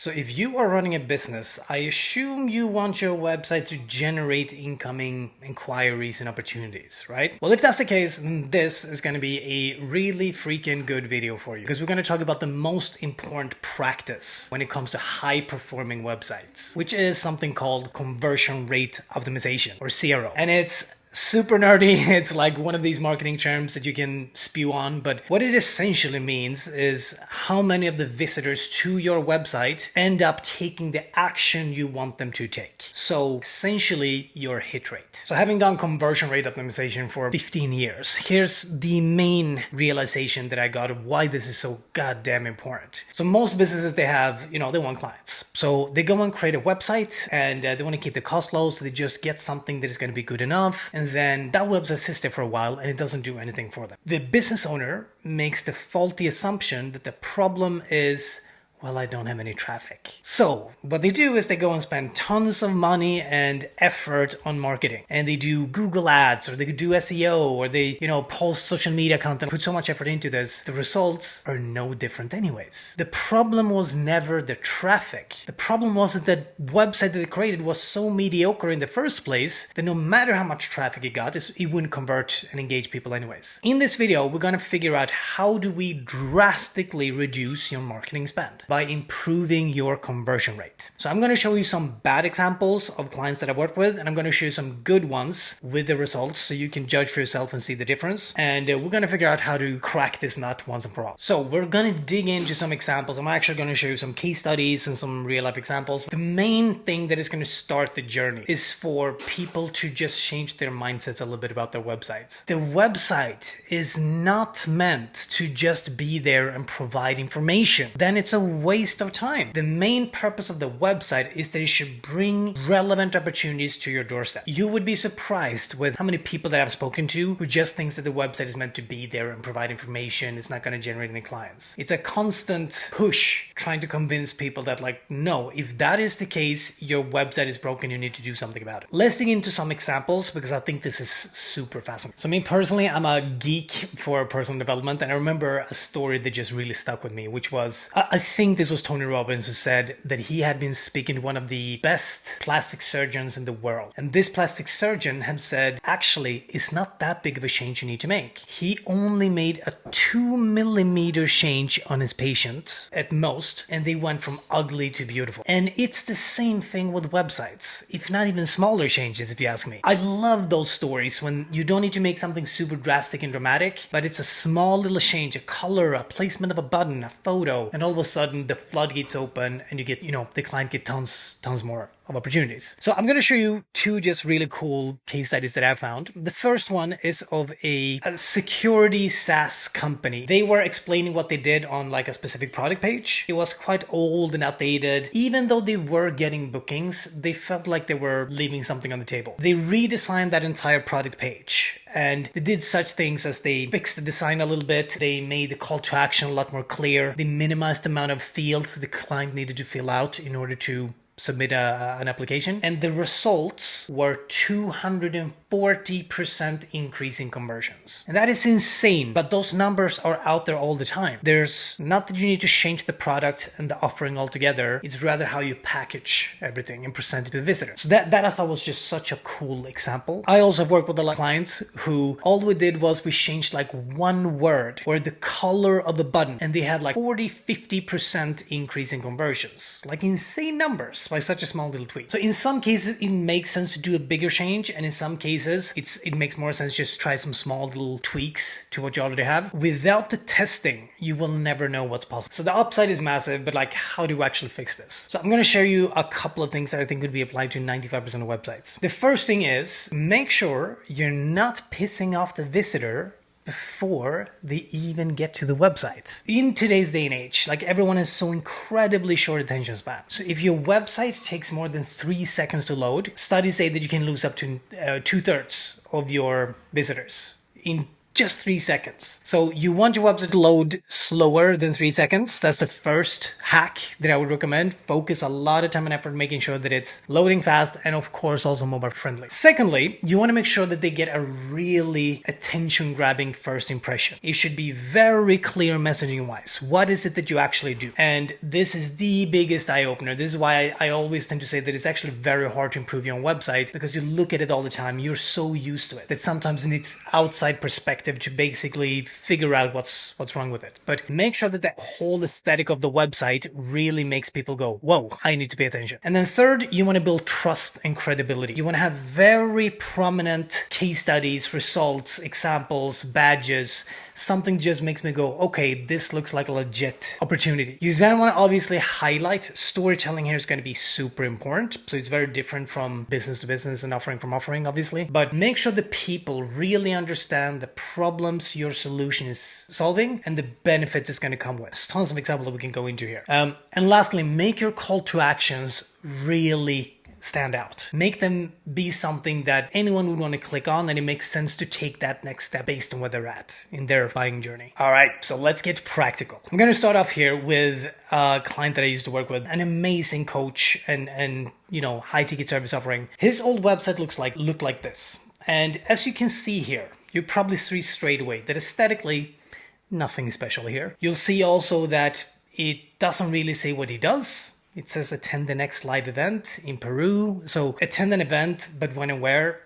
So if you are running a business, I assume you want your website to generate incoming inquiries and opportunities, right? Well, if that's the case, then this is going to be a really freaking good video for you, because we're going to talk about the most important practice when it comes to high performing websites, which is something called conversion rate optimization, or CRO. And it's super nerdy. It's like one of these marketing terms that you can spew on, but what it essentially means is how many of the visitors to your website end up taking the action you want them to take. So essentially your hit rate. So having done conversion rate optimization for 15 years, here's the main realization that I got of why this is so goddamn important. So most businesses, they have, they want clients. So they go and create a website and they want to keep the cost low, so they just get something that is going to be good enough. And then that website sits there for a while and it doesn't do anything for them. The business owner makes the faulty assumption that the problem is, well, I don't have any traffic. So what they do is they go and spend tons of money and effort on marketing. And they do Google ads, or they do SEO, or they, post social media content, put so much effort into this. The results are no different anyways. The problem was never the traffic. The problem was that the website that they created was so mediocre in the first place that no matter how much traffic it got, it wouldn't convert and engage people anyways. In this video, we're going to figure out how do we drastically reduce your marketing spend by improving your conversion rate. So I'm going to show you some bad examples of clients that I've worked with, and I'm going to show you some good ones with the results so you can judge for yourself and see the difference. And we're going to figure out how to crack this nut once and for all. So we're going to dig into some examples. I'm actually going to show you some case studies and some real life examples. The main thing that is going to start the journey is for people to just change their mindsets a little bit about their websites. The website is not meant to just be there and provide information. Then it's a waste of time. The main purpose of the website is that it should bring relevant opportunities to your doorstep. You would be surprised with how many people that I've spoken to who just thinks that the website is meant to be there and provide information. It's not going to generate any clients. It's a constant push trying to convince people that, no, if that is the case, your website is broken, you need to do something about it. Let's dig into some examples because I think this is super fascinating. So me personally, I'm a geek for personal development, and I remember a story that just really stuck with me, which was, I think this was Tony Robbins who said that he had been speaking to one of the best plastic surgeons in the world. And this plastic surgeon had said, actually, it's not that big of a change you need to make. He only made a 2 millimeter change on his patients at most, and they went from ugly to beautiful. And it's the same thing with websites, if not even smaller changes, if you ask me. I love those stories when you don't need to make something super drastic and dramatic, but it's a small little change, a color, a placement of a button, a photo, and all of a sudden the floodgates open and you get, the client get tons more of opportunities. So I'm going to show you two just really cool case studies that I found. The first one is of a security SaaS company. They were explaining what they did on a specific product page. It was quite old and outdated. Even though they were getting bookings, they felt like they were leaving something on the table. They redesigned that entire product page. And they did such things as they fixed the design a little bit. They made the call to action a lot more clear. They minimized the amount of fields the client needed to fill out in order to submit an application, and the results were 240% increase in conversions. And that is insane, but those numbers are out there all the time. There's not that you need to change the product and the offering altogether, it's rather how you package everything and present it to the visitor. So that I thought was just such a cool example. I also have worked with a lot of clients who all we did was we changed one word or the color of the button, and they had 40-50% increase in conversions. Insane numbers by such a small little tweak. So in some cases, it makes sense to do a bigger change, and in some cases, it makes more sense just try some small little tweaks to what you already have. Without the testing, you will never know what's possible. So the upside is massive, but how do you actually fix this? So I'm going to show you a couple of things that I think would be applied to 95% of websites. The first thing is, make sure you're not pissing off the visitor before they even get to the website. In today's day and age, everyone has so incredibly short attention span. So if your website takes more than 3 seconds to load, studies say that you can lose up to 2/3 of your visitors in just 3 seconds. So you want your website to load slower than 3 seconds. That's the first hack that I would recommend. Focus a lot of time and effort making sure that it's loading fast and of course also mobile friendly. Secondly, you want to make sure that they get a really attention grabbing first impression. It should be very clear messaging wise. What is it that you actually do? And this is the biggest eye opener. This is why I always tend to say that it's actually very hard to improve your own website, because you look at it all the time. You're so used to it that sometimes it needs outside perspective to basically figure out what's wrong with it. But make sure that the whole aesthetic of the website really makes people go, whoa, I need to pay attention. And then third, you want to build trust and credibility. You want to have very prominent case studies, results, examples, badges, something just makes me go, okay, this looks like a legit opportunity. You then want to obviously highlight. Storytelling here is going to be super important. So it's very different from business to business and offering from offering, obviously. But make sure the people really understand the problems your solution is solving and the benefits it's going to come with. There's tons of examples that we can go into here. And lastly, make your call to actions really stand out. Make them be something that anyone would want to click on, and it makes sense to take that next step based on where they're at in their buying journey. All right, so let's get practical. I'm going to start off here with a client that I used to work with, an amazing coach and high ticket service offering. His old website looked like this. And as you can see here, you probably see straight away that aesthetically, nothing special here. You'll see also that it doesn't really say what he does. It says attend the next live event in Peru. So attend an event, but when and where.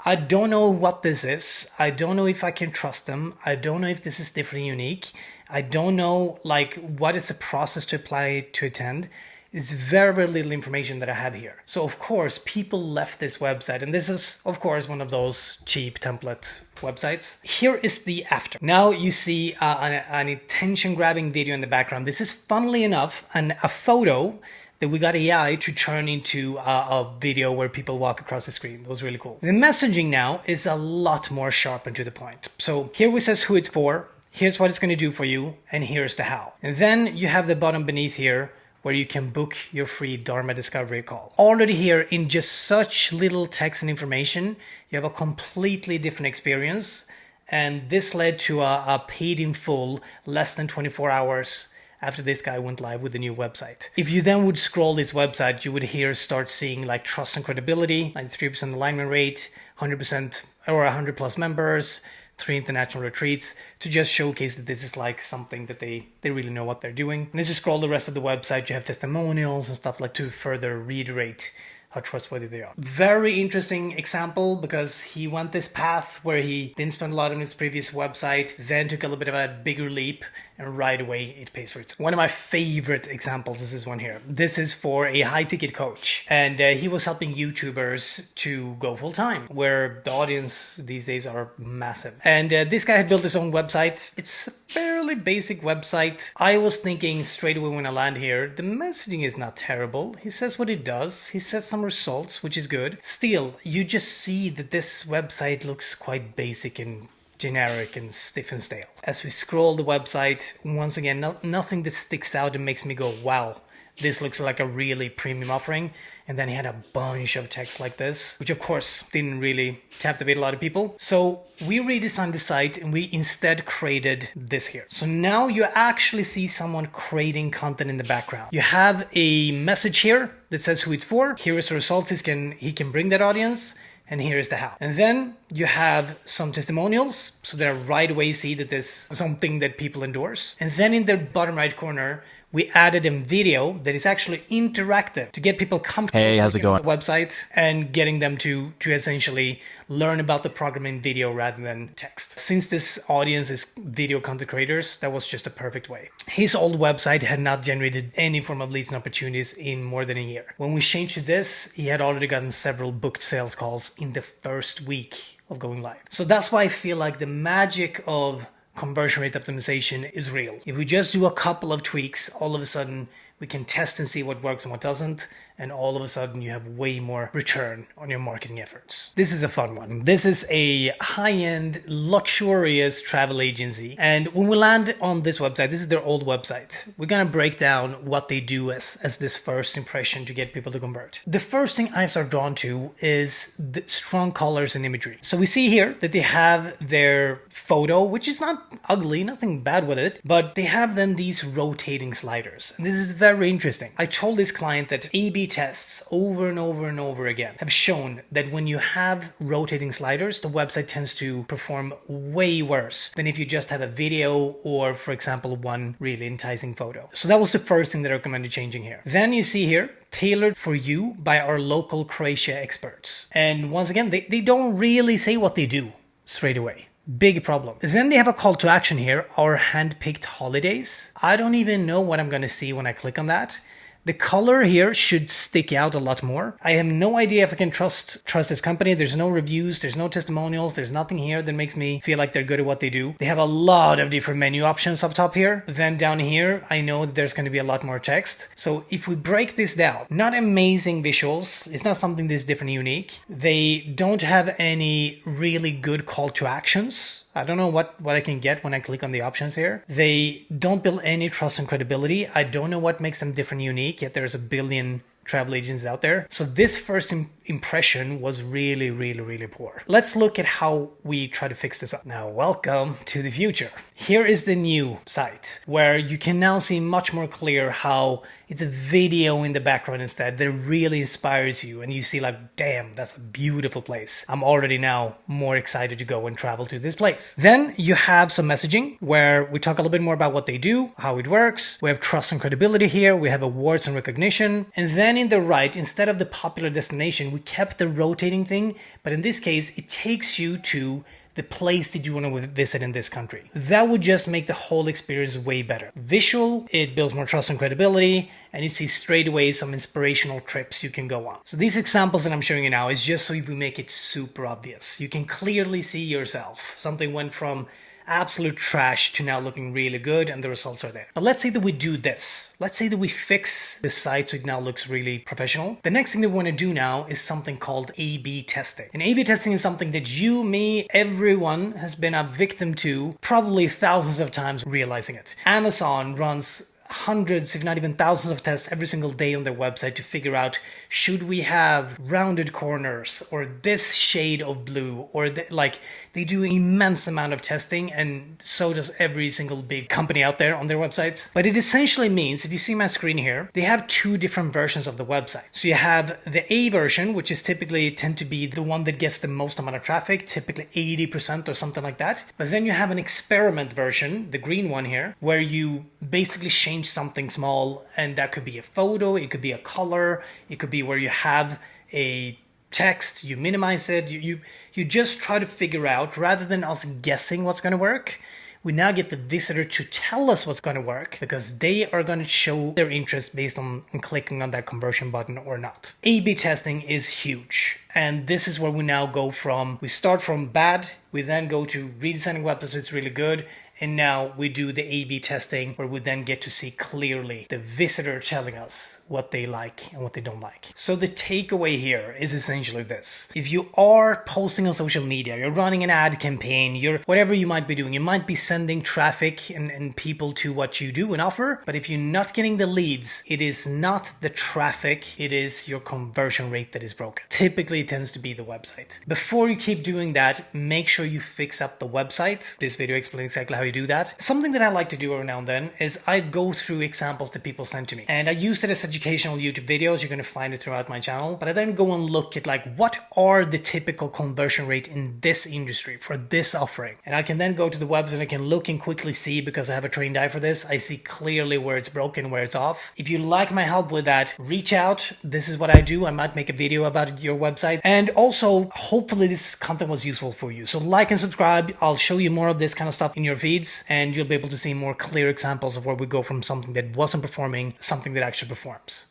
I don't know what this is. I don't know if I can trust them. I don't know if this is different and unique. I don't know what is the process to apply to attend. It's very, very little information that I have here. So of course, people left this website, and this is of course one of those cheap template websites. Here is the after. Now you see an attention-grabbing video in the background. This is, funnily enough, a photo that we got AI to turn into a video where people walk across the screen. That was really cool. The messaging now is a lot more sharp and to the point. So here we says who it's for, here's what it's going to do for you, and here's the how. And then you have the button beneath here where you can book your free Dharma Discovery call. Already here, in just such little text and information, you have a completely different experience. And this led to a paid in full less than 24 hours after this guy went live with the new website. If you then would scroll this website, you would here start seeing trust and credibility, 93% alignment rate, 100% or 100 plus members, 3 international retreats, to just showcase that this is something that they really know what they're doing. And as you scroll the rest of the website, you have testimonials and stuff to further reiterate how trustworthy they are. Very interesting example, because he went this path where he didn't spend a lot on his previous website, then took a little bit of a bigger leap, and right away it pays for itself. One of my favorite examples is this one here. This is for a high ticket coach, and he was helping YouTubers to go full time, where the audience these days are massive. And this guy had built his own website. It's a fairly basic website. I was thinking straight away when I land here, the messaging is not terrible. He says what it does. He says some results, which is good. Still, you just see that this website looks quite basic and generic and stiff and stale. As we scroll the website, once again, nothing that sticks out and makes me go, wow, this looks like a really premium offering. And then he had a bunch of text like this, which of course didn't really captivate a lot of people. So we redesigned the site and we instead created this here. So now you actually see someone creating content in the background. You have a message here that says who it's for. Here is the results he can bring that audience. And here is the how. And then you have some testimonials, so that I right away see that this is something that people endorse. And then in the bottom right corner, we added a video that is actually interactive to get people comfortable. Hey, how's it going? With the website and getting them to essentially learn about the program in video rather than text. Since this audience is video content creators, that was just a perfect way. His old website had not generated any form of leads and opportunities in more than a year. When we changed to this, he had already gotten several booked sales calls in the first week of going live. So that's why I feel like the magic of conversion rate optimization is real. If we just do a couple of tweaks, all of a sudden We can test and see what works and what doesn't. And all of a sudden you have way more return on your marketing efforts. This is a fun one. This is a high-end, luxurious travel agency. And when we land on this website, this is their old website. We're gonna break down what they do as this first impression to get people to convert. The first thing I start drawn to is the strong colors and imagery. So we see here that they have their photo, which is not ugly, nothing bad with it, but they have then these rotating sliders. And this is very interesting. I told this client that A/B tests over and over and over again have shown that when you have rotating sliders, the website tends to perform way worse than if you just have a video or, for example, one really enticing photo. So that was the first thing that I recommended changing here. Then you see here, tailored for you by our local Croatia experts. And once again, they don't really say what they do straight away. Big problem. Then they have a call to action here, our hand-picked holidays. I don't even know what I'm going to see when I click on that. The color here should stick out a lot more. I have no idea if I can trust this company. There's no reviews, there's no testimonials, there's nothing here that makes me feel like they're good at what they do. They have a lot of different menu options up top here. Then down here, I know that there's going to be a lot more text. So if we break this down, not amazing visuals. It's not something that's different and unique. They don't have any really good call to actions. I don't know what I can get when I click on the options here. They don't build any trust and credibility. I don't know what makes them different and unique, yet there's a billion travel agencies out there. So this first impression was really, really, really poor. Let's look at how we try to fix this up. Now, welcome to the future. Here is the new site where you can now see much more clear how it's a video in the background instead that really inspires you. And you see like, damn, that's a beautiful place. I'm already now more excited to go and travel to this place. Then you have some messaging where we talk a little bit more about what they do, how it works. We have trust and credibility here. We have awards and recognition. And then in the right, instead of the popular destination, we kept the rotating thing. But in this case, it takes you to the place that you want to visit in this country. That would just make the whole experience way better. Visual, it builds more trust and credibility, and you see straight away some inspirational trips you can go on. So these examples that I'm showing you now is just so we make it super obvious. You can clearly see yourself. Something went from absolute trash to now looking really good, and the results are there. But let's say that we do this. Let's say that we fix the site so it now looks really professional. The next thing that we want to do now is something called A/B testing. And A/B testing is something that you, me, everyone has been a victim to probably thousands of times realizing it. Amazon runs hundreds, if not even thousands of tests every single day on their website to figure out, should we have rounded corners or this shade of blue, or they do an immense amount of testing, and so does every single big company out there on their websites. But it essentially means, if you see my screen here, they have two different versions of the website. So you have the A version, which is typically tend to be the one that gets the most amount of traffic, typically 80% or something like that. But then you have an experiment version, the green one here, where you basically change something small, and that could be a photo, it could be a color, it could be where you have a text, you minimize it, you just try to figure out, rather than us guessing what's going to work, we now get the visitor to tell us what's going to work, because they are going to show their interest based on clicking on that conversion button or not. A/B testing is huge. And this is where we now go from, we start from bad, we then go to redesigning websites so it's really good, and now we do the A/B testing where we then get to see clearly the visitor telling us what they like and what they don't like. So the takeaway here is essentially this. If you are posting on social media, you're running an ad campaign, you're whatever you might be doing, you might be sending traffic and people to what you do and offer, but if you're not getting the leads, it is not the traffic, it is your conversion rate that is broken. Typically it tends to be the website. Before you keep doing that, make sure you fix up the website. This video explains exactly how you do that. Something that I like to do every now and then is I go through examples that people send to me, and I use it as educational YouTube videos. You're going to find it throughout my channel, but I then go and look at what are the typical conversion rate in this industry for this offering, and I can then go to the website and I can look and quickly see, because I have a trained eye for this, I see clearly where it's broken, where it's off. If you like my help with that, reach out. This is what I do. I might make a video about your website, and also hopefully this content was useful for you. So like and subscribe. I'll show you more of this kind of stuff in your feed, and you'll be able to see more clear examples of where we go from something that wasn't performing, something that actually performs.